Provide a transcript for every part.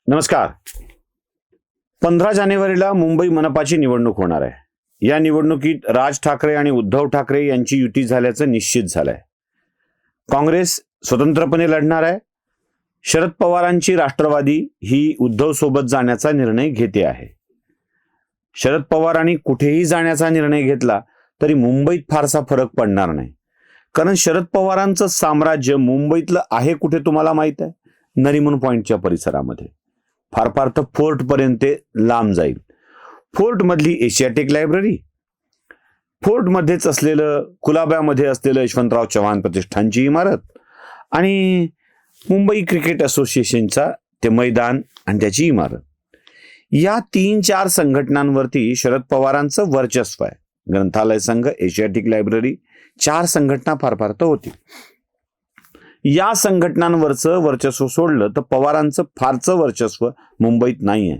नमस्कार. 15 जानेवारीला मुंबई मनपाची निवडणूक होणार आहे. या निवडणुकीत राज ठाकरे आणि उद्धव ठाकरे यांची युती झाल्याचं निश्चित झालंय. काँग्रेस स्वतंत्रपणे लढणार आहे. शरद पवारांची राष्ट्रवादी ही उद्धव सोबत जाण्याचा निर्णय घेते आहे. शरद पवारांनी कुठेही जाण्याचा निर्णय घेतला तरी मुंबईत फारसा फरक पडणार नाही, कारण शरद पवारांचं साम्राज्य मुंबईतलं आहे कुठे तुम्हाला माहित आहे? नरिमन पॉइंटच्या परिसरामध्ये. फार फार तर फोर्ट पर्यंत लांब जाईल. फोर्ट मधली एशियाटिक लायब्ररी, फोर्ट मध्येच असलेलं कुलाब्यामध्ये असलेलं यशवंतराव चव्हाण प्रतिष्ठानची इमारत आणि मुंबई क्रिकेट असोसिएशनचा ते मैदान आणि त्याची इमारत, या 3-4 संघटनांवरती शरद पवारांचं वर्चस्व आहे. ग्रंथालय संघ, एशियाटिक लायब्ररी, 4 संघटना फार फार तर होती. या संघटनांवरचं वर्चस्व सोडलं तर पवारांचं फारचं वर्चस्व मुंबईत नाही आहे.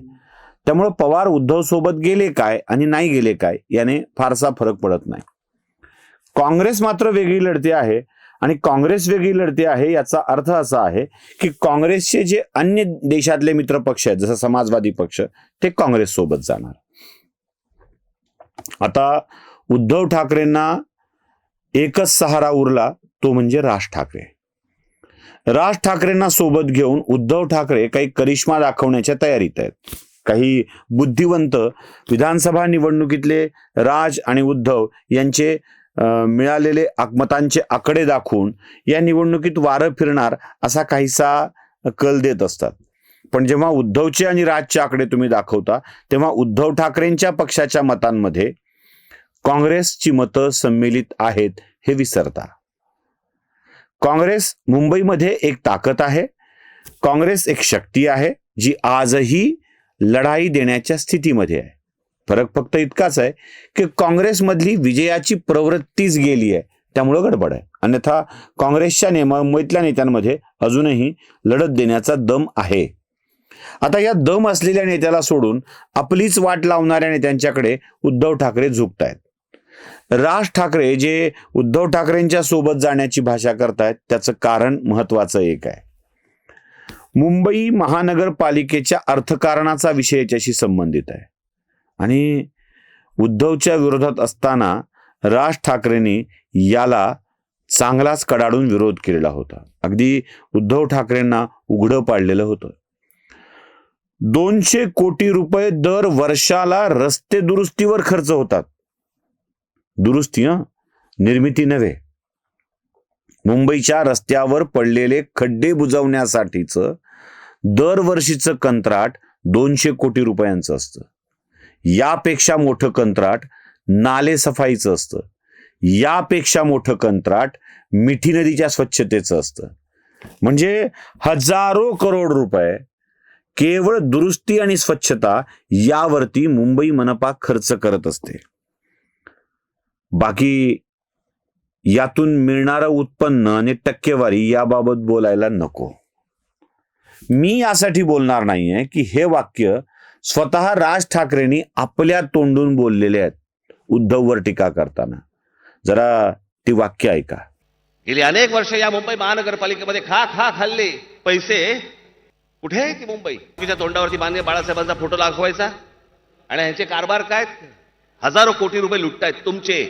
त्यामुळे पवार उद्धव सोबत गेले काय आणि नाही गेले काय याने फारसा फरक पडत नाही. काँग्रेस मात्र वेगळी लढते आहे आणि काँग्रेस वेगळी लढते आहे याचा अर्थ असा आहे की काँग्रेसचे जे अन्य देशातले मित्र पक्ष आहेत, जसं समाजवादी पक्ष, ते काँग्रेस सोबत जाणार. आता उद्धव ठाकरेंना एकच सहारा उरला, तो म्हणजे राज ठाकरे. राज ठाकरेंना सोबत घेऊन उद्धव ठाकरे काही करिश्मा दाखवण्याच्या तयारीत आहेत. काही बुद्धिवंत विधानसभा निवडणुकीतले राज आणि उद्धव यांचे मिळालेले मतांचे आकडे दाखवून या निवडणुकीत वारं फिरणार असा काहीसा कल देत असतात. पण जेव्हा उद्धवचे आणि राजचे आकडे तुम्ही दाखवता तेव्हा उद्धव ठाकरेंच्या पक्षाच्या मतांमध्ये काँग्रेसची मतं सम्मिलित आहेत हे विसरता. काँग्रेस मुंबईमध्ये एक ताकद आहे. काँग्रेस एक शक्ती आहे जी आजही लढाई देण्याच्या स्थितीमध्ये आहे. फरक फक्त इतकाच आहे की काँग्रेसमधली विजयाची प्रवृत्तीच गेली आहे, त्यामुळं गडबड आहे. अन्यथा काँग्रेसच्या मुंबईतल्या नेत्यांमध्ये अजूनही लढत देण्याचा दम आहे. आता या दम असलेल्या नेत्याला सोडून आपलीच वाट लावणाऱ्या नेत्यांच्याकडे उद्धव ठाकरे झुकतायत. राज ठाकरे जे उद्धव ठाकरेंच्या सोबत जाण्याची भाषा करतायत त्याचं कारण महत्वाचं एक आहे. मुंबई महानगरपालिकेच्या अर्थकारणाचा विषय याच्याशी संबंधित आहे आणि उद्धवच्या विरोधात असताना राज ठाकरेंनी याला चांगलाच कडाडून विरोध केलेला होता. अगदी उद्धव ठाकरेंना उघडं पाडलेलं होतं. 200 कोटी रुपये दर वर्षाला रस्ते दुरुस्तीवर खर्च होतात. दुरुस्ती निर्मिती नव्हे. मुंबईच्या रस्त्यावर पडलेले खड्डे बुजवण्यासाठीचं दरवर्षीचं कंत्राट 200 कोटी रुपयांचं असतं. यापेक्षा मोठं कंत्राट नाले सफाईचं असतं. यापेक्षा मोठं कंत्राट मिठी नदीच्या स्वच्छतेचं असतं. म्हणजे हजारो करोड रुपये केवळ दुरुस्ती आणि स्वच्छता यावरती मुंबई मनपा खर्च करत असते. बाकी यातून मिळणारं उत्पन्न आणि टक्केवारी याबाबत बोलायला नको. मी यासाठी बोलणार नाहीये की हे वाक्य स्वतः राज ठाकरेंनी आपल्या तोंडून बोललेले आहेत उद्धववर टीका करताना. जरा ती वाक्य ऐका. गेली अनेक वर्ष या मुंबई महानगरपालिकेमध्ये खाल्ले पैसे कुठे आहे ती मुंबई? तुमच्या तोंडावरती माननीय बाळासाहेबांचा फोटो दाखवायचा आणि ह्यांचे कारभार काय? हजारो कोटी रुपये लुटतायत तुमचे.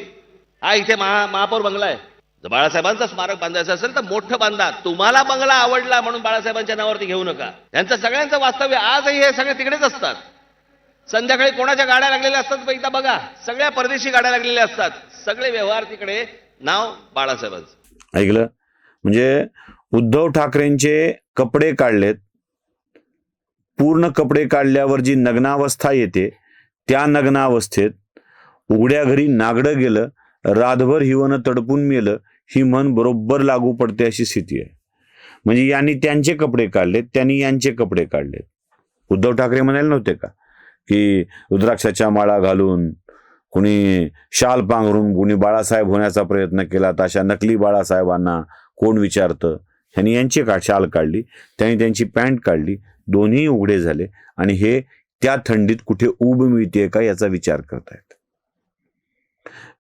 हा इथे महापौर बंगला आहे. जर बाळासाहेबांचं स्मारक बांधायचं असेल तर मोठं बांधा. तुम्हाला बंगला आवडला म्हणून बाळासाहेबांच्या नावावरती घेऊ नका. त्यांचं सगळ्यांचं वास्तव्य आजही हे सगळे तिकडेच असतात. संध्याकाळी कोणाच्या गाड्या लागलेल्या असतात एकदा बघा, सगळ्या परदेशी गाड्या लागलेल्या असतात. सगळे व्यवहार तिकडे, नाव बाळासाहेबांचं. ऐकलं? म्हणजे उद्धव ठाकरेंचे कपडे काढलेत. पूर्ण कपडे काढल्यावर जी नग्नावस्था येते त्या नग्नावस्थेत उघड्या घरी नागडं गेलं, रातभर हिवनं तडपून मेलं, ही म्हण बरोबर लागू पडते अशी स्थिती आहे. म्हणजे यांनी त्यांचे कपडे काढलेत, त्यांनी यांचे कपडे काढलेत. उद्धव ठाकरे म्हणाले नव्हते का की रुद्राक्षाच्या माळा घालून, कुणी शाल पांघरून, कुणी बाळासाहेब होण्याचा प्रयत्न केला तर अशा नकली बाळासाहेबांना कोण विचारतं? ह्यांनी यांची शाल काढली, त्यांनी त्यांची पॅन्ट काढली, दोन्ही उघडे झाले आणि हे त्या थंडीत कुठे ऊब मिळते का याचा विचार करतायत.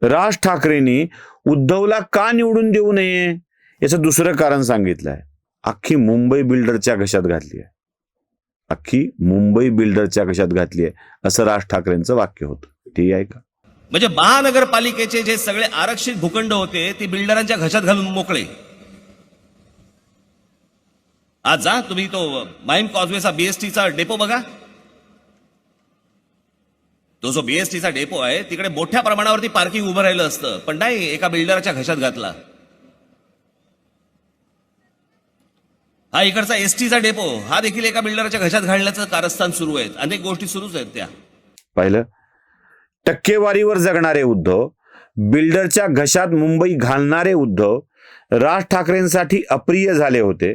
राज ठाकरेंनी उद्धवला का निवडून देऊ नये याचं दुसरं कारण सांगितलंय. अख्खी मुंबई बिल्डरच्या घशात घातली आहे. अख्खी मुंबई बिल्डरच्या कशात घातली आहे असं राज ठाकरेंचं वाक्य होतं. ते आहे का? म्हणजे महानगरपालिकेचे जे सगळे आरक्षित भूखंड होते ते बिल्डरांच्या घशात घालून मोकळे. आज जा तुम्ही तो माईम कॉजवेचा बीएसटीचा डेपो बघा. तो जो बीएसटीचा डेपो आहे तिकडे मोठ्या प्रमाणावरती पार्किंग उभं राहिलं असतं, पण नाही, एका बिल्डरच्या घशात घातला. हा इकडचा एसटीचा डेपो हा देखील एका बिल्डरच्या घशात घालण्याचं कारस्थान सुरू आहेत. अनेक गोष्टी सुरूच आहेत त्या. पाहिलं, टक्केवारीवर जगणारे उद्धव, बिल्डरच्या घशात मुंबई घालणारे उद्धव राज ठाकरेंसाठी अप्रिय झाले होते.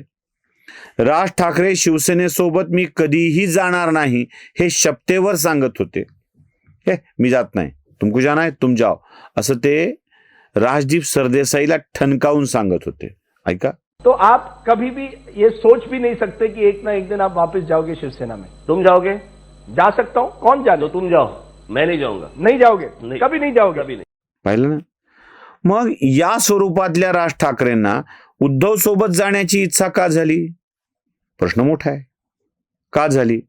राज ठाकरे शिवसेनेसोबत मी कधीही जाणार नाही हे शपथेवर सांगत होते. हे मी जात नाही, तुमको जाना है तुम जाओ, असं ते राजदीप सरदेसाईला ठणकावून सांगत होते. ऐका, तो आप कभी भी ये सोच भी नहीं सकते कि एक ना एक दिन आप वापस जाओगे शिवसेना में. तुम जाओगे? जा सकता हूं, कौन जाने. तो तुम जाओ, मैं नहीं जाऊंगा. नहीं जाओगे? नहीं. कभी नहीं जाओगे? कभी नहीं. पाहिलं ना. मग या स्वरूपातल्या राज ठाकरेंना उद्धव सोबत जाण्याची इच्छा का झाली? प्रश्न मोठा आहे. का झाली?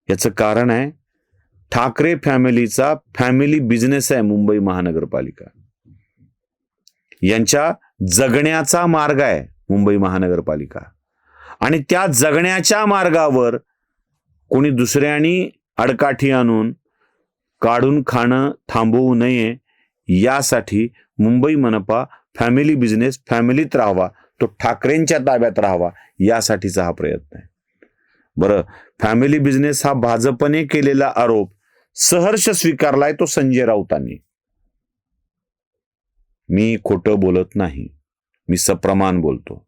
याचं कारण आहे ठाकरे फॅमिलीचा फॅमिली बिझनेस आहे मुंबई महानगरपालिका. यांच्या जगण्याचा मार्ग आहे मुंबई महानगरपालिका, आणि त्या जगण्याच्या मार्गावर कोणी दुसऱ्यांनी अडकाठी आणून काढून खाणं थांबवू नये यासाठी मुंबई मनपा फॅमिली बिझनेस फॅमिलीत राहावा, तो ठाकरेंच्या ताब्यात राहावा यासाठीचा हा प्रयत्न आहे. बरं, फॅमिली बिझनेस हा भाजपने केलेला आरोप सहर्ष स्वीकारलाय तो संजय राऊतांनी. मी खोटं बोलत नाही, मी सप्रमाण बोलतो.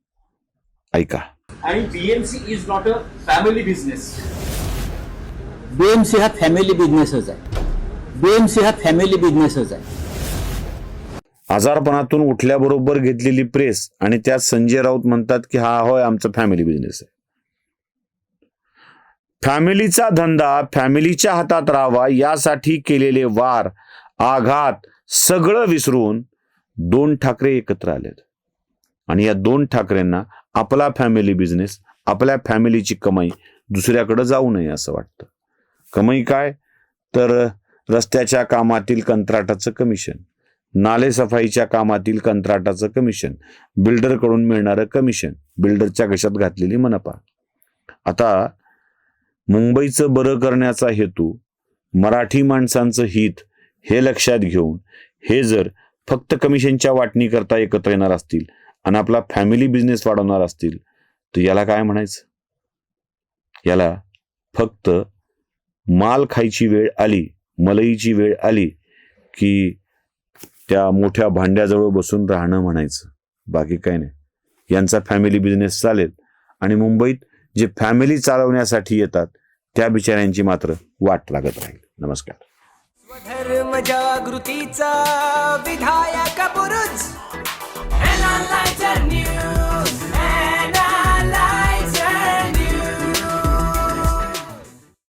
ऐका. आणि BMC is not a family business. BMC हा फॅमिली बिझनेसच आहे. बीएमसी हा फॅमिली बिझनेसच आहे. आजारपणातून उठल्याबरोबर घेतलेली प्रेस आणि त्यात संजय राऊत म्हणतात की हा होय आमचा फॅमिली बिझनेस आहे. फॅमिलीचा धंदा फॅमिलीच्या हातात राहावा यासाठी केलेले वार, आघात सगळं विसरून दोन ठाकरे एकत्र आलेत, आणि या दोन ठाकरेंना आपला फॅमिली बिझनेस, आपल्या फॅमिलीची कमाई दुसऱ्याकडे जाऊ नये असं वाटतं. कमाई काय? तर रस्त्याच्या कामातील कंत्राटाचं कमिशन, नालेसफाईच्या कामातील कंत्राटाचं कमिशन, बिल्डरकडून मिळणारं कमिशन, बिल्डरच्या घशात घातलेली मनपा. आता मुंबईचं बरं करण्याचा हेतू, मराठी माणसांचं हित हे लक्षात घेऊन हे जर फक्त कमिशनच्या वाटणी करता एकत्र येणार असतील आणि आपला फॅमिली बिझनेस वाढवणार असतील तर याला काय म्हणायचं? याला फक्त माल खायची वेळ आली, मलईची वेळ आली की त्या मोठ्या भांड्याजवळ बसून राहणं म्हणायचं. बाकी काही नाही. यांचा फॅमिली बिझनेस चालेल आणि मुंबईत जे फॅमिली चालवण्यासाठी येतात त्या बिचाऱ्यांची मात्र वाट लागत राहील. नमस्कार. स्वधर्म जागृतीचा विधायक